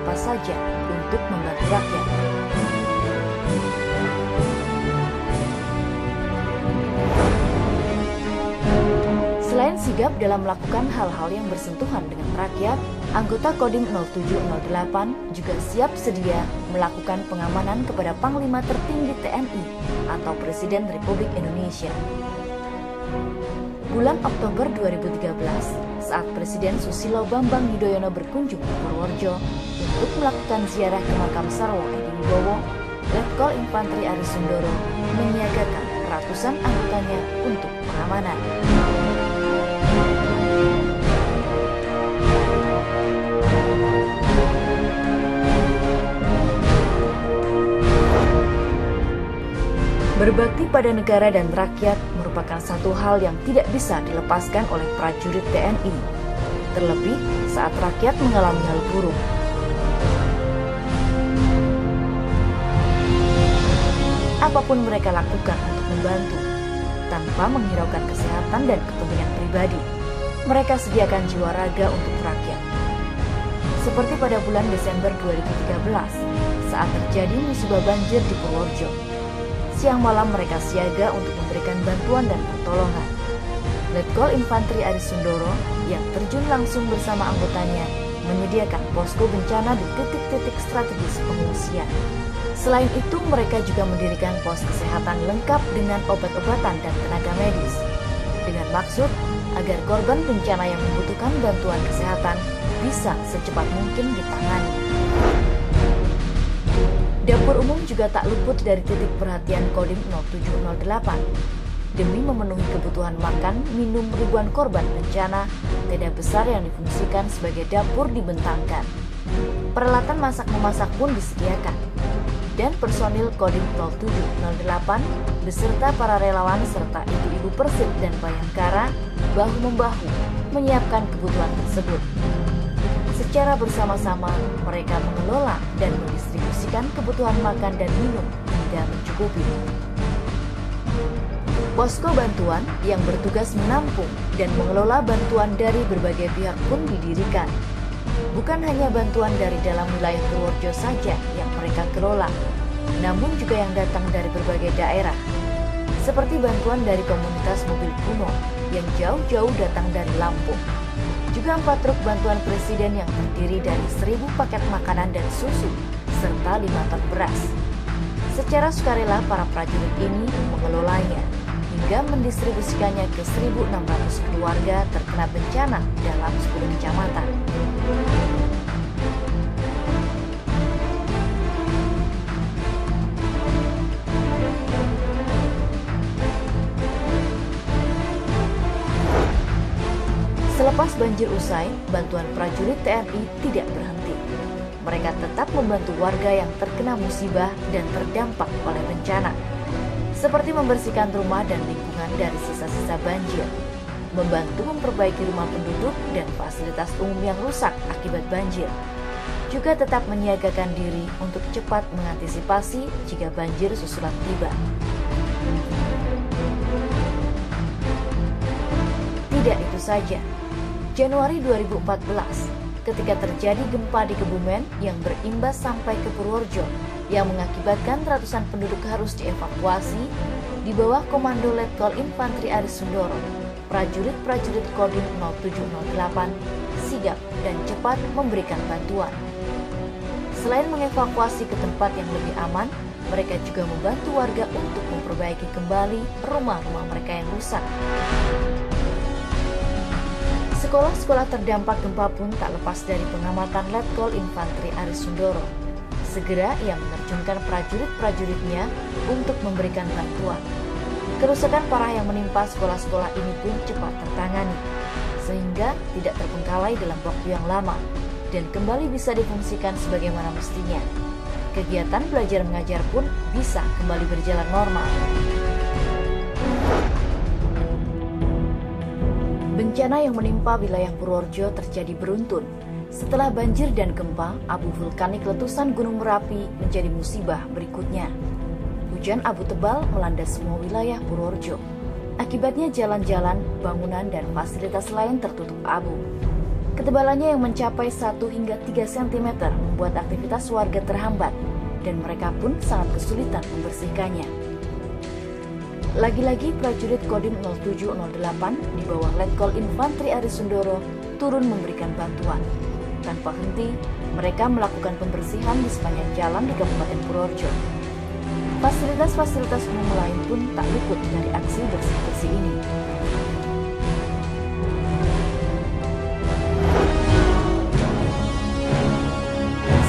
apa saja untuk membantu rakyat. Selain sigap dalam melakukan hal-hal yang bersentuhan dengan rakyat, anggota Kodim 0708 juga siap sedia melakukan pengamanan kepada Panglima tertinggi TNI atau Presiden Republik Indonesia. Bulan Oktober 2013, saat Presiden Susilo Bambang Yudhoyono berkunjung ke Purworejo untuk melakukan ziarah ke makam Sarwo Edi Wibowo, Letkol Infantri Aris Sundoro menyiagakan ratusan anggotanya untuk pengamanan. Berbakti pada negara dan rakyat merupakan satu hal yang tidak bisa dilepaskan oleh prajurit TNI, terlebih saat rakyat mengalami hal buruk. Apapun mereka lakukan untuk membantu, tanpa menghiraukan kesehatan dan kepentingan pribadi, mereka sediakan jiwa raga untuk rakyat. Seperti pada bulan Desember 2013, saat terjadi musibah banjir di Purworejo. Siang malam mereka siaga untuk memberikan bantuan dan pertolongan. Letkol Infantri Aris Sundoro yang terjun langsung bersama anggotanya menyediakan posko bencana di titik-titik strategis pengungsian. Selain itu, mereka juga mendirikan pos kesehatan lengkap dengan obat-obatan dan tenaga medis, dengan maksud agar korban bencana yang membutuhkan bantuan kesehatan bisa secepat mungkin ditangani. Dapur umum juga tak luput dari titik perhatian Kodim 0708. Demi memenuhi kebutuhan makan, minum ribuan korban bencana, tenda besar yang difungsikan sebagai dapur dibentangkan. Peralatan masak-memasak pun disediakan. Dan personil Kodim 0708 beserta para relawan serta ibu-ibu Persib dan Bayangkara bahu-membahu menyiapkan kebutuhan tersebut. Secara bersama-sama, mereka mengelola dan mendistribusikan kebutuhan makan dan minum hingga mencukupi. Posko bantuan yang bertugas menampung dan mengelola bantuan dari berbagai pihak pun didirikan. Bukan hanya bantuan dari dalam wilayah Purworejo saja yang mereka kelola, namun juga yang datang dari berbagai daerah. Seperti bantuan dari komunitas mobil kuno yang jauh-jauh datang dari Lampung. Juga 4 truk bantuan presiden yang terdiri dari 1.000 paket makanan dan susu, serta 5 ton beras. Secara sukarela para prajurit ini mengelolanya, hingga mendistribusikannya ke 1.600 keluarga terkena bencana dalam 10 kecamatan. Selepas banjir usai, bantuan prajurit TNI tidak berhenti. Mereka tetap membantu warga yang terkena musibah dan terdampak oleh bencana, seperti membersihkan rumah dan lingkungan dari sisa-sisa banjir, membantu memperbaiki rumah penduduk dan fasilitas umum yang rusak akibat banjir, juga tetap menyiagakan diri untuk cepat mengantisipasi jika banjir susulan tiba. Tidak itu saja. Januari 2014, ketika terjadi gempa di Kebumen yang berimbas sampai ke Purworejo, yang mengakibatkan ratusan penduduk harus dievakuasi, di bawah komando Letkol Infantri Aris Sundoro, prajurit-prajurit Kodim 0708 sigap dan cepat memberikan bantuan. Selain mengevakuasi ke tempat yang lebih aman, mereka juga membantu warga untuk memperbaiki kembali rumah-rumah mereka yang rusak. Sekolah-sekolah terdampak gempa pun tak lepas dari pengamatan Letkol Infantri Aris Sundoro. Segera ia menerjunkan prajurit-prajuritnya untuk memberikan bantuan. Kerusakan parah yang menimpa sekolah-sekolah ini pun cepat tertangani, sehingga tidak terbengkalai dalam waktu yang lama dan kembali bisa difungsikan sebagaimana mestinya. Kegiatan belajar mengajar pun bisa kembali berjalan normal. Bencana yang menimpa wilayah Purworejo terjadi beruntun. Setelah banjir dan gempa, abu vulkanik letusan Gunung Merapi menjadi musibah berikutnya. Hujan abu tebal melanda semua wilayah Purworejo. Akibatnya jalan-jalan, bangunan, dan fasilitas lain tertutup abu. Ketebalannya yang mencapai 1 hingga 3 cm membuat aktivitas warga terhambat dan mereka pun sangat kesulitan membersihkannya. Lagi-lagi prajurit Kodim 0708 di bawah Letkol Infantri Ari Sundoro turun memberikan bantuan. Tanpa henti, mereka melakukan pembersihan di sepanjang jalan di Kabupaten Purworejo. Fasilitas-fasilitas umum lain pun tak luput dari aksi bersih-bersih ini.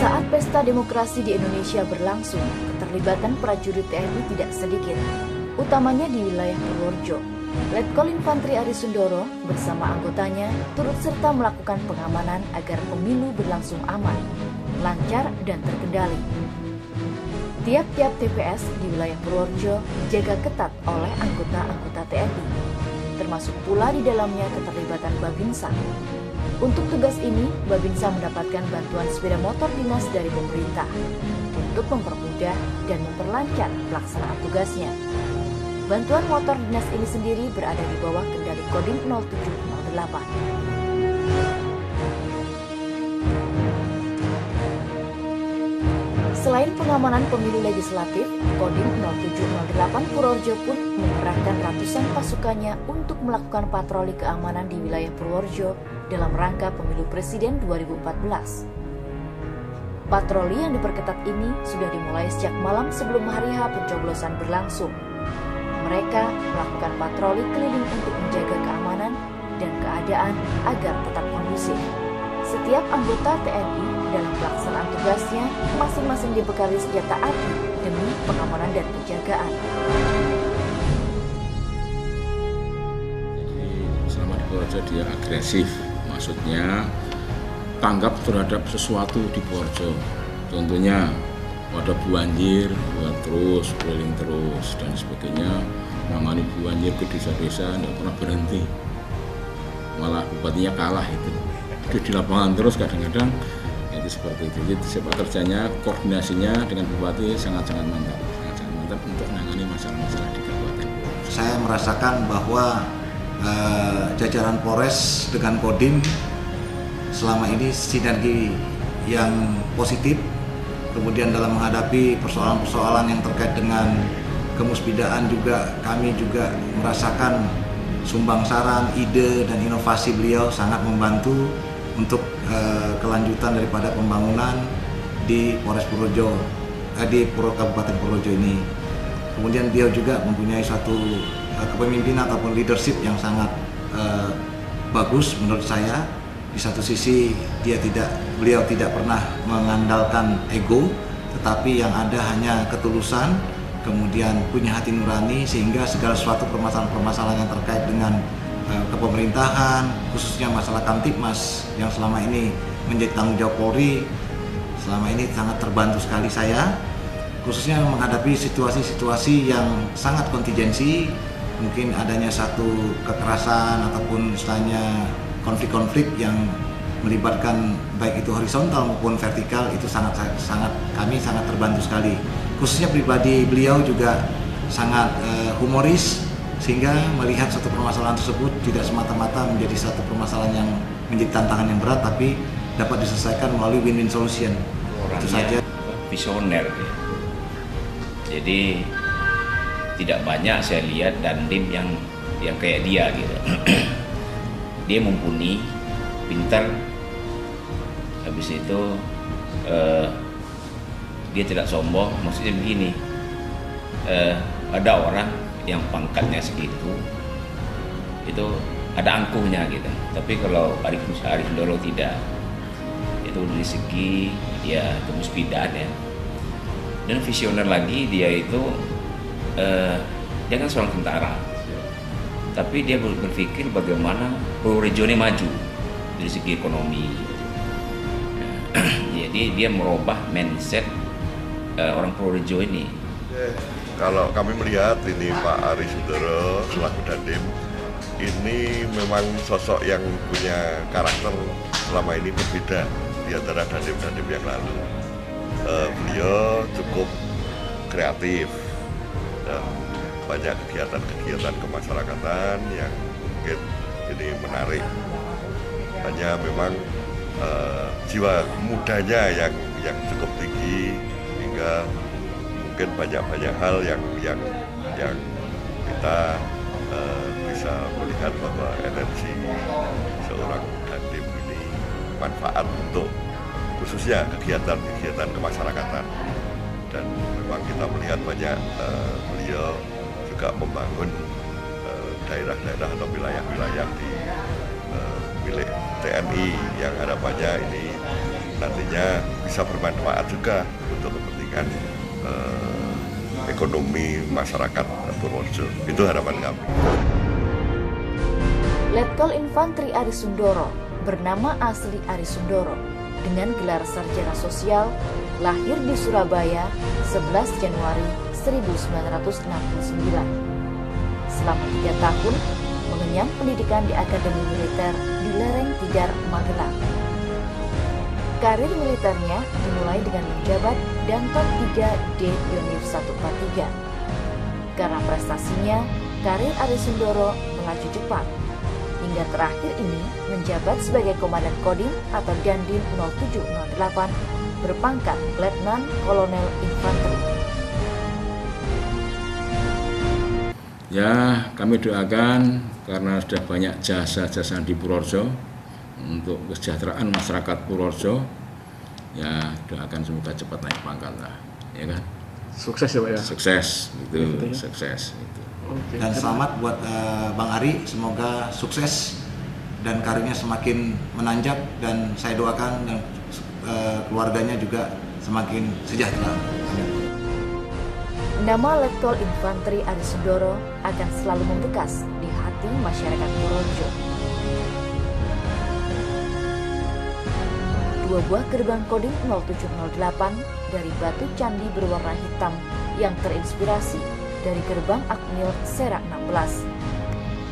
Saat pesta demokrasi di Indonesia berlangsung, keterlibatan prajurit TNI tidak sedikit, utamanya di wilayah Purworejo. Letkol Infantri Ari Sundoro bersama anggotanya turut serta melakukan pengamanan agar pemilu berlangsung aman, lancar, dan terkendali. Tiap-tiap TPS di wilayah Purworejo dijaga ketat oleh anggota-anggota TNI, termasuk pula di dalamnya keterlibatan Babinsa. Untuk tugas ini, Babinsa mendapatkan bantuan sepeda motor dinas dari pemerintah untuk mempermudah dan memperlancar pelaksanaan tugasnya. Bantuan motor dinas ini sendiri berada di bawah kendali Kodim 0708. Selain pengamanan pemilu legislatif, Kodim 0708 Purworejo pun mengerahkan ratusan pasukannya untuk melakukan patroli keamanan di wilayah Purworejo dalam rangka pemilu presiden 2014. Patroli yang diperketat ini sudah dimulai sejak malam sebelum hari H pencoblosan berlangsung. Mereka melakukan patroli keliling untuk menjaga keamanan dan keadaan agar tetap kondusif. Setiap anggota TNI dalam pelaksanaan tugasnya masing-masing dibekali senjata api demi pengamanan dan penjagaan. Jadi selama di Purworejo dia agresif, maksudnya tanggap terhadap sesuatu di Purworejo. Contohnya ada banjir, buat terus, keliling terus, dan sebagainya. Menangani banjir ke desa-desa, tidak pernah berhenti. Malah bupatinya kalah itu. Dia di lapangan terus kadang-kadang, itu seperti itu. Jadi sepak kerjanya, koordinasinya dengan bupati sangat-sangat mantap. Sangat-sangat mantap untuk menangani masalah-masalah di Kabupaten Purworejo. Saya merasakan bahwa jajaran Polres dengan Kodim selama ini sinergi yang positif. Kemudian dalam menghadapi persoalan-persoalan yang terkait dengan kemuspidaan juga kami juga merasakan sumbang saran, ide dan inovasi beliau sangat membantu untuk kelanjutan daripada pembangunan di Polres Purworejo, di Kabupaten Purworejo ini. Kemudian beliau juga mempunyai suatu kepemimpinan ataupun leadership yang sangat bagus menurut saya. Di satu sisi beliau tidak pernah mengandalkan ego, tetapi yang ada hanya ketulusan, kemudian punya hati nurani, sehingga segala suatu permasalahan-permasalahan yang terkait dengan kepemerintahan, khususnya masalah Kamtibmas yang selama ini menjadi tanggung jawab Polri, selama ini sangat terbantu sekali saya, khususnya menghadapi situasi-situasi yang sangat kontingensi, mungkin adanya satu kekerasan ataupun istilahnya konflik-konflik yang melibatkan baik itu horizontal maupun vertikal, itu kami sangat terbantu sekali. Khususnya pribadi beliau juga sangat humoris, sehingga melihat satu permasalahan tersebut tidak semata-mata menjadi satu permasalahan yang menjadi tantangan yang berat, tapi dapat diselesaikan melalui win-win solution. Itu saja. Visioner. Jadi tidak banyak saya lihat dandim yang kayak dia gitu. Dia mumpuni, pintar, habis itu dia tidak sombong. Maksudnya begini, ada orang yang pangkatnya segitu, itu ada angkuhnya gitu. Tapi kalau Ari Sundoro tidak, itu dari segi dia kemuspidaan ya. Dan visioner lagi, dia itu dia kan seorang tentara, tapi dia berpikir bagaimana Purworejo ini maju dari segi ekonomi. Jadi dia merubah mindset orang Purworejo ini. Kalau kami melihat ini Pak Ari Sundoro selaku Dandim, ini memang sosok yang punya karakter selama ini berbeda di antara dandim-dandim yang lalu. Beliau cukup kreatif dan banyak kegiatan-kegiatan kemasyarakatan yang mungkin ini menarik hanya memang jiwa mudanya yang cukup tinggi, hingga mungkin banyak hal yang kita bisa melihat bahwa energi seorang Dandim ini manfaat untuk khususnya kegiatan kemasyarakatan. Dan memang kita melihat banyak beliau juga membangun daerah-daerah atau wilayah-wilayah di milik TNI yang harapannya ini nantinya bisa bermanfaat juga untuk kepentingan ekonomi masyarakat Purworejo. Itu harapan kami. Letkol Infantri Arisundoro bernama asli Arisundoro dengan gelar sarjana sosial, lahir di Surabaya 11 Januari 1969. Selama 3 tahun mengenyam pendidikan di Akademi Militer di lereng Tidar, Magelang. Karir militernya dimulai dengan menjabat Danton 3 D Yonif 143. Karena prestasinya, karir Arisundoro melaju cepat, hingga terakhir ini menjabat sebagai Komandan Kodim atau Dandim 0708 berpangkat Letnan Kolonel Infanteri. Ya, kami doakan karena sudah banyak jasa-jasa di Purworejo untuk kesejahteraan masyarakat Purworejo. Ya, doakan semoga cepat naik pangkat lah, ya kan? Sukses ya Pak ya? Sukses, gitu, sukses. Gitu. Dan selamat buat Bang Ari, semoga sukses dan karirnya semakin menanjak, dan saya doakan dan keluarganya juga semakin sejahtera. Amin. Nama Letkol Infantri Arisundoro akan selalu membekas di hati masyarakat Purworejo. 2 buah gerbang Kodim 0708 dari batu candi berwarna hitam yang terinspirasi dari gerbang Akmil Serak 16.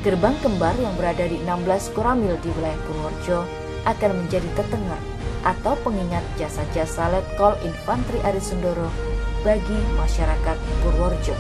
Gerbang kembar yang berada di 16 Koramil di wilayah Purworejo akan menjadi tetengar atau pengingat jasa-jasa Letkol Infantri Arisundoro bagi masyarakat Purworejo.